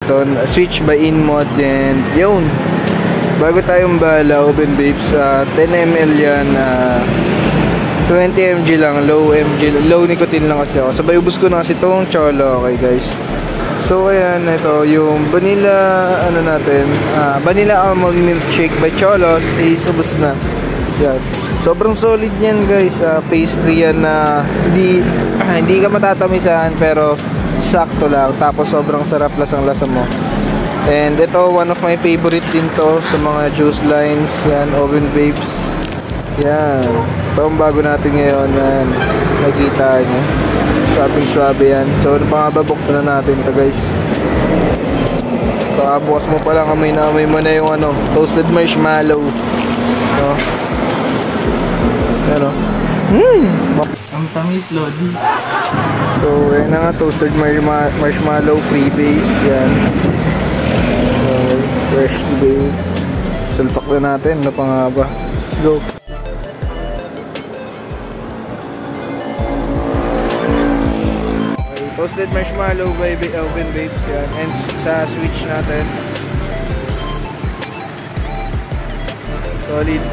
dito, switch by InMod, and yun. Bago tayong bala, Oven Babes, 10 ml yan, 20 mg lang, low nicotine lang kasi ako. Sabay ubos ko na kasi itong Cholo, okay guys. So ayan, ito yung vanilla, ano natin, vanilla almond milkshake by Cholos is ubos na. Yan. Sobrang solid niyan guys, pastry yan na hindi ka matatamisan pero sakto lang. Tapos sobrang sarap lasang-lasa mo. And ito, one of my favorite din to sa mga juice lines, yan, Oven Babes. Yan. Ito ang bago natin ngayon, yan. Nakikita nyo. Swabing-swabe yan. So, pangababuksan na natin ito guys. So, bukas mo pa lang, amoy na yung ano, toasted marshmallow. So, yan o. Ang tamis, Lodi. So, yan na nga, toasted marshmallow pre-base. Yan. So, fresh bake. Salpak na natin. Ano pa nga ba? Let's go. Toasted marshmallow by Oven Babes, yan. And sa switch natin. Solid.